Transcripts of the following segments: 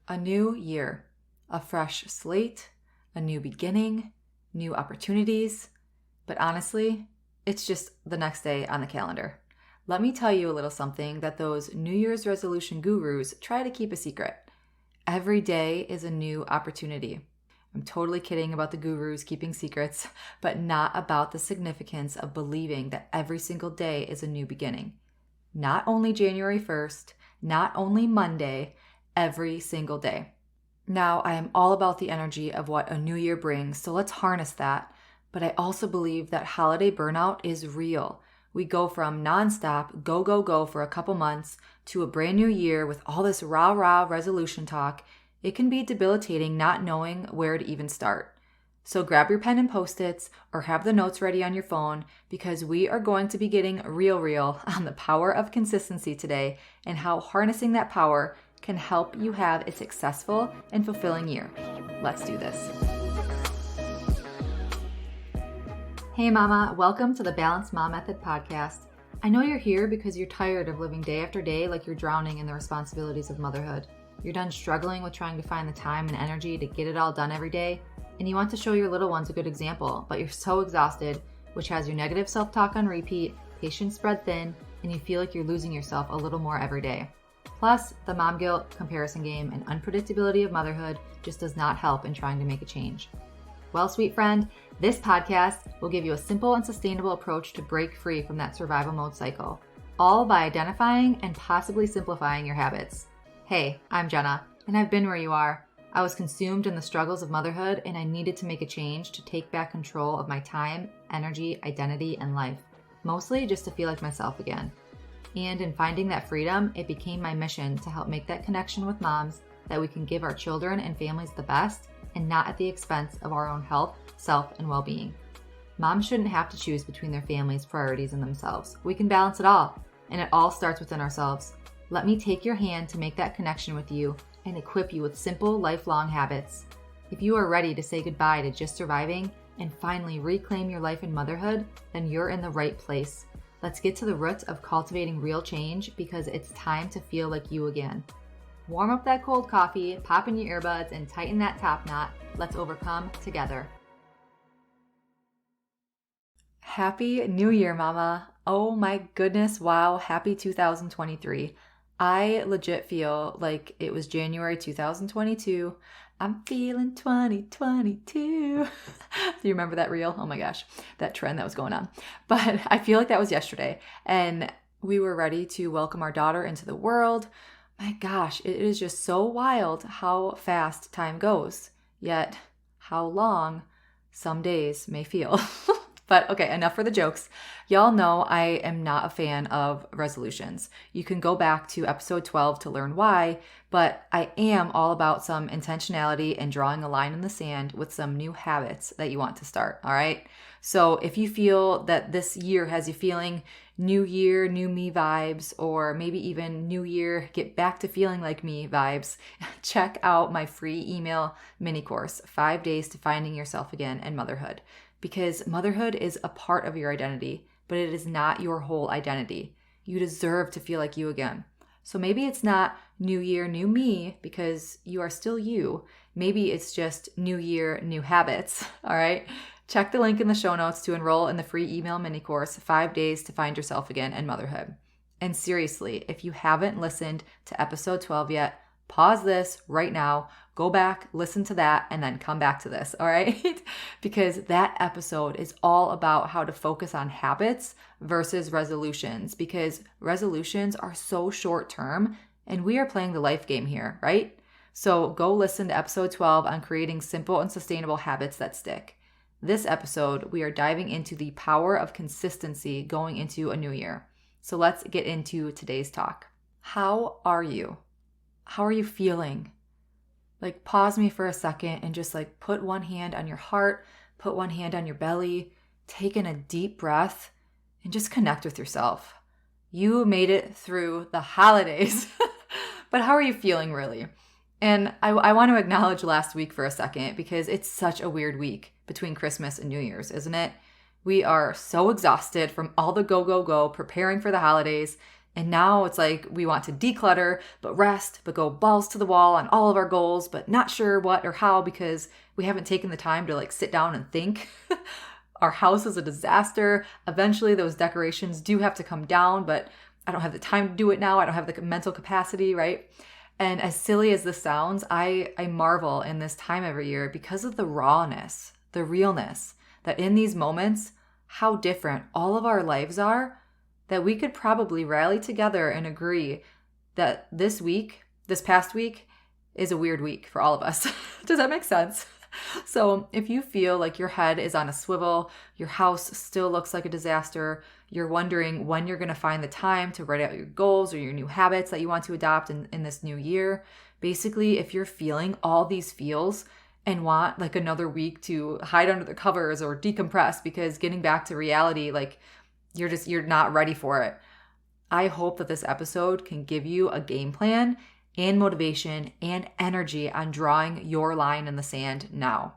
A new year, a fresh slate, a new beginning, new opportunities. But honestly, it's just the next day on the calendar. Let me tell you a little something that those New Year's resolution gurus try to keep a secret. Every day is a new opportunity. I'm totally kidding about the gurus keeping secrets, but not about the significance of believing that every single day is a new beginning. Not only January 1st, not only Monday, every single day. Now, I am all about the energy of what a new year brings, so let's harness that. But I also believe that holiday burnout is real. We go from nonstop, go, go, go for a couple months to a brand new year with all this rah-rah resolution talk. It can be debilitating not knowing where to even start. So grab your pen and Post-its or have the notes ready on your phone because we are going to be getting real on the power of consistency today and how harnessing that power can help you have a successful and fulfilling year. Let's do this. Hey mama, welcome to the Balanced Mom Method podcast. I know you're here because you're tired of living day after day like you're drowning in the responsibilities of motherhood. You're done struggling with trying to find the time and energy to get it all done every day, and you want to show your little ones a good example, but you're so exhausted, which has your negative self-talk on repeat, patience spread thin, and you feel like you're losing yourself a little more every day. Plus, the mom guilt, comparison game, and unpredictability of motherhood just does not help in trying to make a change. Well, sweet friend, this podcast will give you a simple and sustainable approach to break free from that survival mode cycle, all by identifying and possibly simplifying your habits. Hey, I'm Jenna, and I've been where you are. I was consumed in the struggles of motherhood, and I needed to make a change to take back control of my time, energy, identity, and life, mostly just to feel like myself again. And in finding that freedom, it became my mission to help make that connection with moms that we can give our children and families the best and not at the expense of our own health, self, and well-being. Moms shouldn't have to choose between their family's priorities and themselves. We can balance it all, and it all starts within ourselves. Let me take your hand to make that connection with you and equip you with simple, lifelong habits. If you are ready to say goodbye to just surviving and finally reclaim your life in motherhood, then you're in the right place. Let's get to the root of cultivating real change because it's time to feel like you again. Warm up that cold coffee, pop in your earbuds, and tighten that top knot. Let's overcome together. Happy New Year, Mama. Oh my goodness, wow, happy 2023. I legit feel like it was January 2022. I'm feeling 2022. Do you remember that reel? Oh my gosh, that trend that was going on. But I feel like that was yesterday. And we were ready to welcome our daughter into the world. My gosh, it is just so wild how fast time goes. Yet how long some days may feel. But okay, enough for the jokes. Y'all know I am not a fan of resolutions. You can go back to episode 12 to learn why, but I am all about some intentionality and drawing a line in the sand with some new habits that you want to start, all right? So if you feel that this year has you feeling new year, new me vibes, or maybe even new year, get back to feeling like me vibes, check out my free email mini course, 5 Days to Finding Yourself Again and Motherhood. Because motherhood is a part of your identity, but it is not your whole identity. You deserve to feel like you again. So maybe it's not new year, new me, because you are still you. Maybe it's just new year, new habits, all right? Check the link in the show notes to enroll in the free email mini course, 5 Days to Find Yourself Again and Motherhood. And seriously, if you haven't listened to episode 12 yet, pause this right now, go back, listen to that, and then come back to this, all right? Because that episode is all about how to focus on habits versus resolutions, because resolutions are so short term, and we are playing the life game here, right? So go listen to episode 12 on creating simple and sustainable habits that stick. This episode, we are diving into the power of consistency going into a new year. So let's get into today's talk. How are you? How are you feeling? Like pause me for a second and just like put one hand on your heart, put one hand on your belly, take in a deep breath and just connect with yourself. You made it through the holidays, but how are you feeling really? And I want to acknowledge last week for a second because it's such a weird week between Christmas and New Year's, isn't it? We are so exhausted from all the go, go, go, preparing for the holidays. And now it's like we want to declutter, but rest, but go balls to the wall on all of our goals, but not sure what or how because we haven't taken the time to like sit down and think. Our house is a disaster. Eventually those decorations do have to come down, but I don't have the time to do it now. I don't have the mental capacity, right? And as silly as this sounds, I marvel in this time every year because of the rawness, the realness, that in these moments, how different all of our lives are, that we could probably rally together and agree that this past week, is a weird week for all of us. Does that make sense? So if you feel like your head is on a swivel, your house still looks like a disaster, you're wondering when you're going to find the time to write out your goals or your new habits that you want to adopt in this new year, basically, if you're feeling all these feels and want like another week to hide under the covers or decompress because getting back to reality, like you're not ready for it, I hope that this episode can give you a game plan and motivation and energy on drawing your line in the sand now.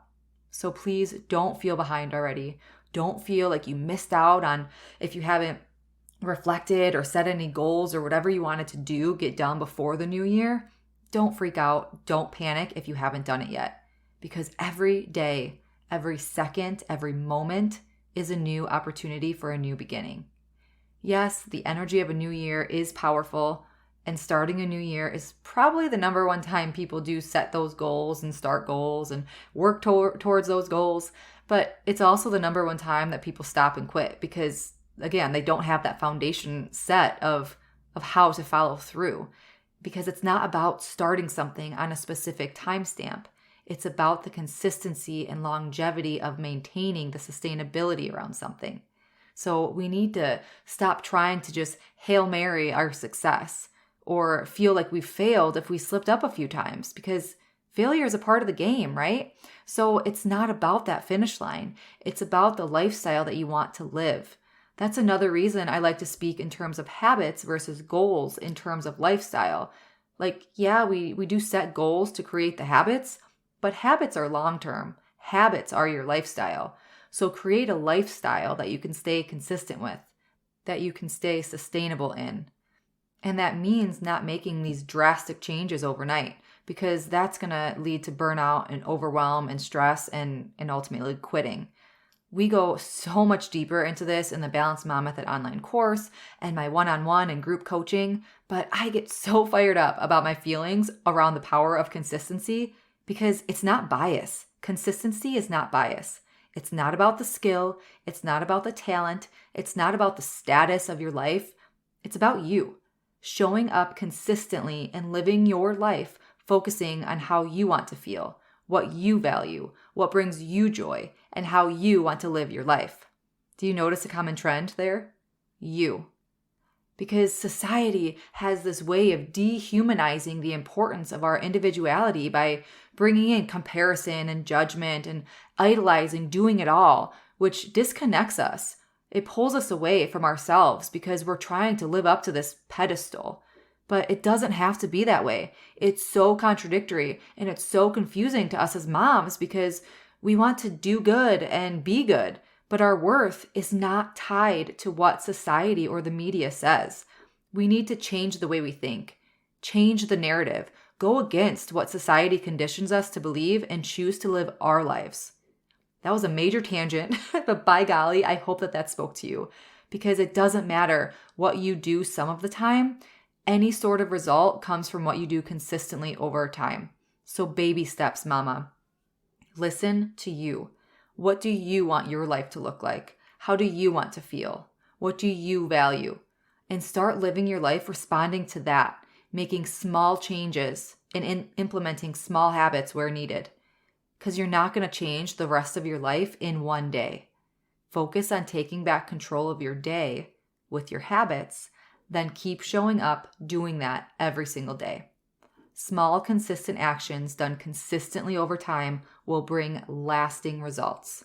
So please don't feel behind already. Don't feel like you missed out on if you haven't reflected or set any goals or whatever you wanted to do, get done before the new year. Don't freak out. Don't panic if you haven't done it yet. Because every day, every second, every moment is a new opportunity for a new beginning. Yes, the energy of a new year is powerful. And starting a new year is probably the number one time people do set those goals and start goals and work towards those goals. But it's also the number one time that people stop and quit because, again, they don't have that foundation set of how to follow through. Because it's not about starting something on a specific timestamp. It's about the consistency and longevity of maintaining the sustainability around something. So we need to stop trying to just Hail Mary our success or feel like we failed if we slipped up a few times because failure is a part of the game, right? So it's not about that finish line. It's about the lifestyle that you want to live. That's another reason I like to speak in terms of habits versus goals in terms of lifestyle. Like, yeah, we do set goals to create the habits, but habits are long-term. Habits are your lifestyle. So create a lifestyle that you can stay consistent with, that you can stay sustainable in. And that means not making these drastic changes overnight because that's going to lead to burnout and overwhelm and stress and ultimately quitting. We go so much deeper into this in the Balanced Mom Method online course and my one-on-one and group coaching, but I get so fired up about my feelings around the power of consistency because it's not bias. Consistency is not bias. It's not about the skill. It's not about the talent. It's not about the status of your life. It's about you. Showing up consistently and living your life, focusing on how you want to feel, what you value, what brings you joy, and how you want to live your life. Do you notice a common trend there? You. Because society has this way of dehumanizing the importance of our individuality by bringing in comparison and judgment and idolizing doing it all, which disconnects us. It pulls us away from ourselves because we're trying to live up to this pedestal. But it doesn't have to be that way. It's so contradictory and it's so confusing to us as moms because we want to do good and be good, but our worth is not tied to what society or the media says. We need to change the way we think, change the narrative, go against what society conditions us to believe and choose to live our lives. That was a major tangent, but by golly, I hope that spoke to you because it doesn't matter what you do some of the time. Any sort of result comes from what you do consistently over time. So baby steps, mama. Listen to you. What do you want your life to look like? How do you want to feel? What do you value? And start living your life responding to that, making small changes and implementing small habits where needed. Because you're not going to change the rest of your life in one day. Focus on taking back control of your day with your habits, then keep showing up doing that every single day. Small, consistent actions done consistently over time will bring lasting results.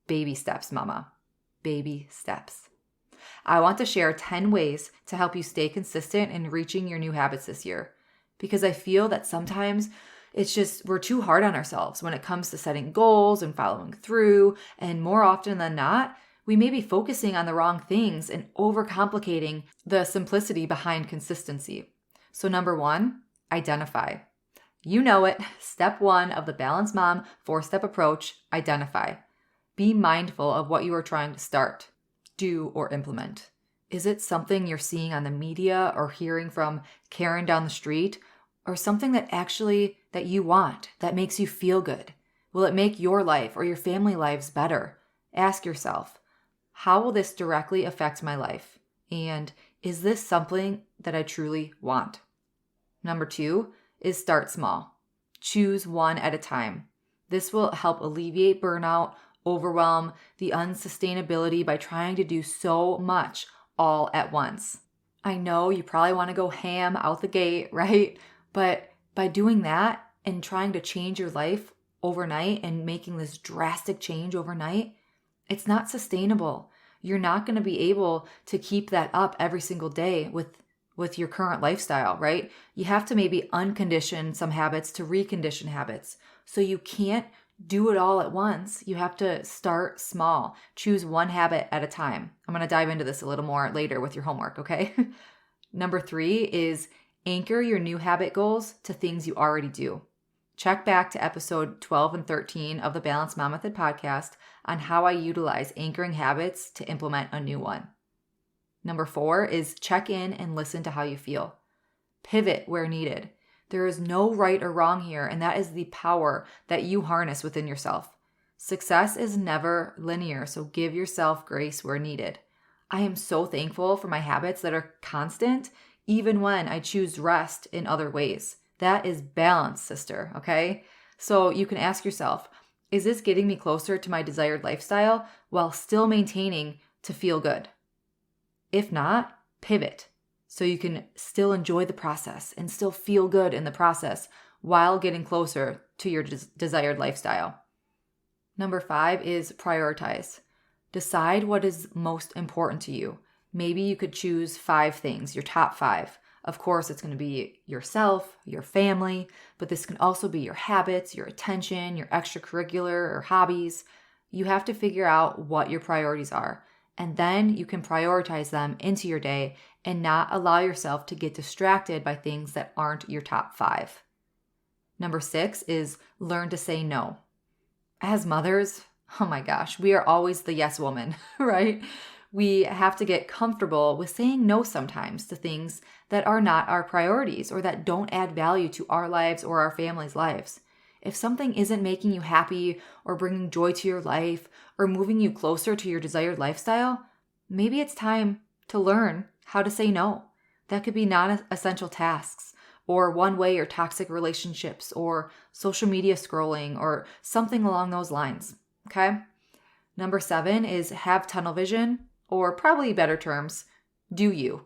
Baby steps, mama. Baby steps. I want to share 10 ways to help you stay consistent in reaching your new habits this year because I feel that sometimes it's just we're too hard on ourselves when it comes to setting goals and following through. And more often than not, We may be focusing on the wrong things and overcomplicating the simplicity behind consistency. So number 1, identify. You know it. Step 1 of the Balanced Mom 4-step approach, identify. Be mindful of what you are trying to start, do, or implement. Is it something you're seeing on the media or hearing from Karen down the street, or something that you want, that makes you feel good? Will it make your life or your family lives better? Ask yourself, how will this directly affect my life? And is this something that I truly want? Number 2 is start small. Choose one at a time. This will help alleviate burnout, overwhelm, the unsustainability by trying to do so much all at once. I know you probably want to go ham out the gate, right? But by doing that and trying to change your life overnight and making this drastic change overnight, it's not sustainable. You're not going to be able to keep that up every single day with your current lifestyle, right? You have to maybe uncondition some habits to recondition habits. So you can't do it all at once. You have to start small. Choose one habit at a time. I'm going to dive into this a little more later with your homework, okay? Number 3 is anchor your new habit goals to things you already do. Check back to episode 12 and 13 of the Balanced Mom Method podcast on how I utilize anchoring habits to implement a new one. Number 4 is check in and listen to how you feel. Pivot where needed. There is no right or wrong here, and that is the power that you harness within yourself. Success is never linear, so give yourself grace where needed. I am so thankful for my habits that are constant, even when I choose rest in other ways. That is balance, sister, okay? So you can ask yourself, is this getting me closer to my desired lifestyle while still maintaining to feel good? If not, pivot so you can still enjoy the process and still feel good in the process while getting closer to your desired lifestyle. Number 5 is prioritize. Decide what is most important to you. Maybe you could choose 5 things, your top 5. Of course, it's going to be yourself, your family, but this can also be your habits, your attention, your extracurricular or hobbies. You have to figure out what your priorities are, and then you can prioritize them into your day and not allow yourself to get distracted by things that aren't your top 5. Number 6 is learn to say no. As mothers, oh my gosh, we are always the yes woman, right? We have to get comfortable with saying no sometimes to things that are not our priorities or that don't add value to our lives or our family's lives. If something isn't making you happy or bringing joy to your life or moving you closer to your desired lifestyle, maybe it's time to learn how to say no. That could be non-essential tasks or one-way or toxic relationships or social media scrolling or something along those lines, okay? Number 7 is have tunnel vision, or probably better terms, do you.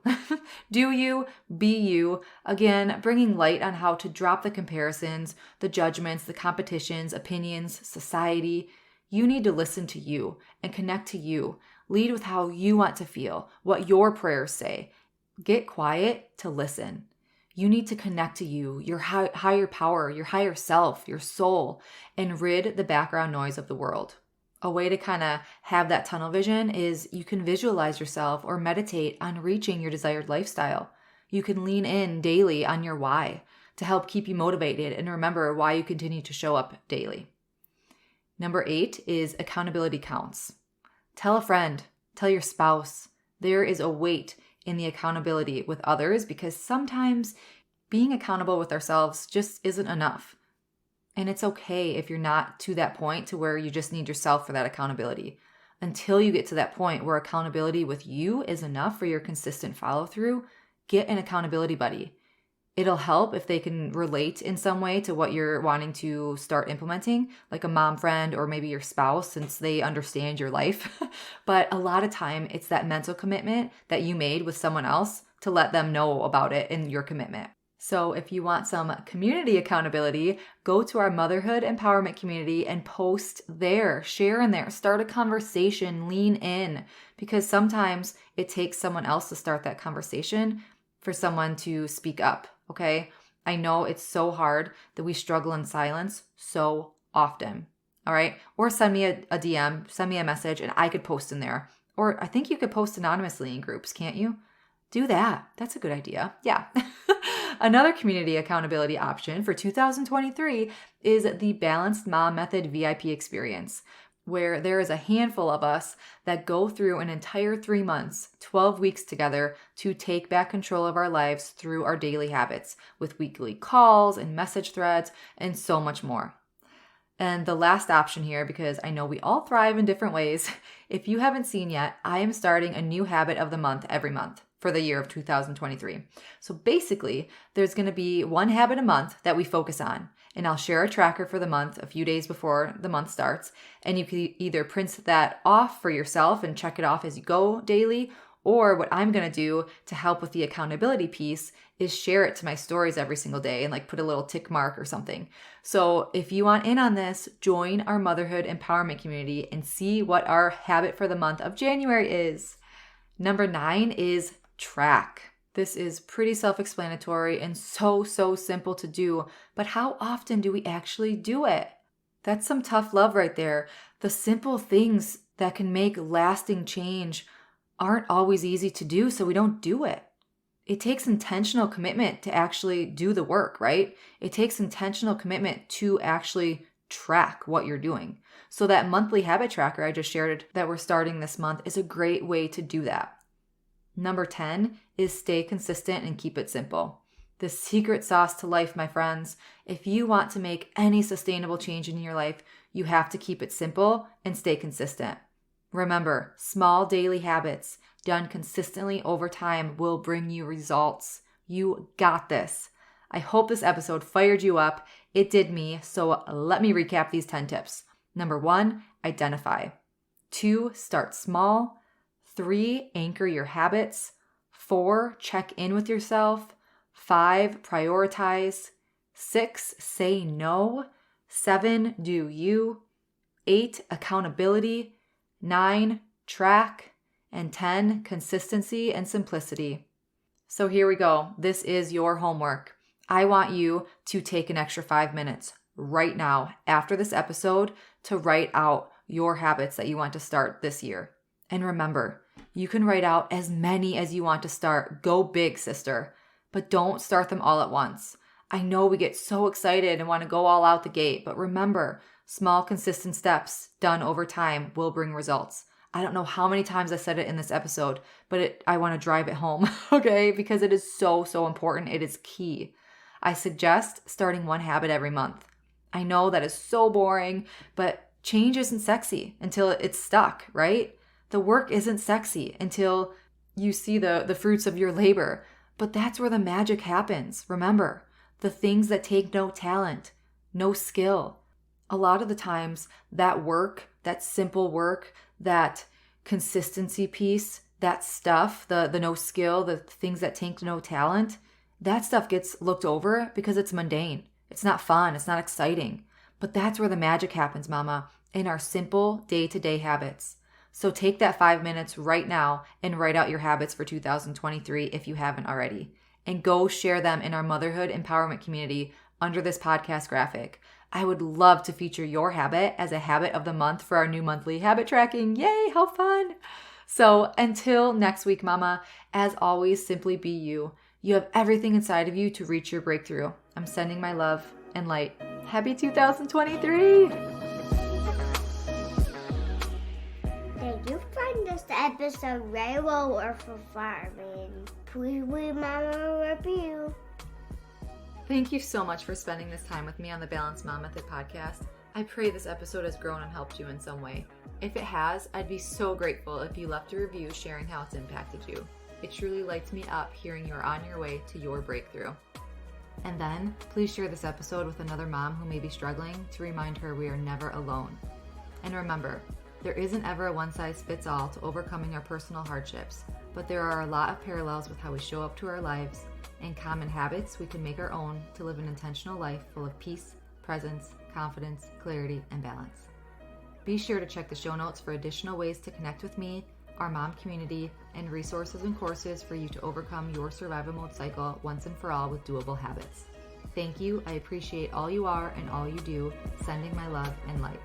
Do you, be you. Again, bringing light on how to drop the comparisons, the judgments, the competitions, opinions, society. You need to listen to you and connect to you. Lead with how you want to feel, what your prayers say. Get quiet to listen. You need to connect to you, your higher power, your higher self, your soul, and rid the background noise of the world. A way to kind of have that tunnel vision is you can visualize yourself or meditate on reaching your desired lifestyle. You can lean in daily on your why to help keep you motivated and remember why you continue to show up daily. Number 8 is accountability counts. Tell a friend, tell your spouse. There is a weight in the accountability with others because sometimes being accountable with ourselves just isn't enough. And it's okay if you're not to that point to where you just need yourself for that accountability. Until you get to that point where accountability with you is enough for your consistent follow through, get an accountability buddy. It'll help if they can relate in some way to what you're wanting to start implementing, like a mom friend or maybe your spouse, since they understand your life. But a lot of time, it's that mental commitment that you made with someone else to let them know about it in your commitment. So if you want some community accountability, go to our motherhood empowerment community and post there, share in there, start a conversation, lean in, because sometimes it takes someone else to start that conversation for someone to speak up, okay? I know it's so hard that we struggle in silence so often. All right. Or send me a DM, send me a message, and I could post in there. Or I think you could post anonymously in groups, can't you? Do that. That's a good idea. Yeah. Another community accountability option for 2023 is the Balanced Mom Method VIP experience, where there is a handful of us that go through an entire 3 months, 12 weeks together to take back control of our lives through our daily habits with weekly calls and message threads and so much more. And the last option here, because I know we all thrive in different ways, if you haven't seen yet, I am starting a new habit of the month every month for the year of 2023. So basically, there's going to be one habit a month that we focus on. And I'll share a tracker for the month a few days before the month starts. And you can either print that off for yourself and check it off as you go daily. Or what I'm going to do to help with the accountability piece is share it to my stories every single day and like put a little tick mark or something. So if you want in on this, join our motherhood empowerment community and see what our habit for the month of January is. Number 9 is track. This is pretty self-explanatory and so simple to do, but how often do we actually do it? That's some tough love right there. The simple things that can make lasting change aren't always easy to do, so we don't do it. It takes intentional commitment to actually do the work, right? It takes intentional commitment to actually track what you're doing. So that monthly habit tracker I just shared that we're starting this month is a great way to do that. Number 10 is stay consistent and keep it simple. The secret sauce to life, my friends. If you want to make any sustainable change in your life, you have to keep it simple and stay consistent. Remember, small daily habits done consistently over time will bring you results. You got this. I hope this episode fired you up. It did me. So let me recap these 10 tips. Number 1, identify. 2, start small. 3, anchor your habits. 4, check in with yourself. 5, prioritize. 6, say no. 7, do you. 8, accountability. 9, track. And 10, consistency and simplicity. So here we go. This is your homework. I want you to take an extra 5 minutes right now after this episode to write out your habits that you want to start this year. And remember, you can write out as many as you want to start. Go big, sister. But don't start them all at once. I know we get so excited and want to go all out the gate, but remember, small, consistent steps done over time will bring results. I don't know how many times I said it in this episode, but I want to drive it home, okay? Because it is so important. It is key. I suggest starting one habit every month. I know that is so boring, but change isn't sexy until it's stuck, right? The work isn't sexy until you see the fruits of your labor, but that's where the magic happens. Remember, the things that take no talent, no skill. A lot of the times that work, that simple work, that consistency piece, that stuff, the no skill, the things that take no talent, that stuff gets looked over because it's mundane. It's not fun. It's not exciting. But that's where the magic happens, mama, in our simple day-to-day habits. So take that 5 minutes right now and write out your habits for 2023 if you haven't already. And go share them in our motherhood empowerment community under this podcast graphic. I would love to feature your habit as a habit of the month for our new monthly habit tracking. Yay, how fun! So until next week, mama, as always, simply be you. You have everything inside of you to reach your breakthrough. I'm sending my love and light. Happy 2023! Did you find this episode very or for farming? Please leave Mama a review. Thank you so much for spending this time with me on the Balanced Mom Method podcast. I pray this episode has grown and helped you in some way. If it has, I'd be so grateful if you left a review sharing how it's impacted you. It truly lights me up hearing you're on your way to your breakthrough. And then, please share this episode with another mom who may be struggling to remind her we are never alone. And remember, there isn't ever a one-size-fits-all to overcoming our personal hardships, but there are a lot of parallels with how we show up to our lives and common habits we can make our own to live an intentional life full of peace, presence, confidence, clarity, and balance. Be sure to check the show notes for additional ways to connect with me, our mom community, and resources and courses for you to overcome your survival mode cycle once and for all with doable habits. Thank you. I appreciate all you are and all you do. Sending my love and light.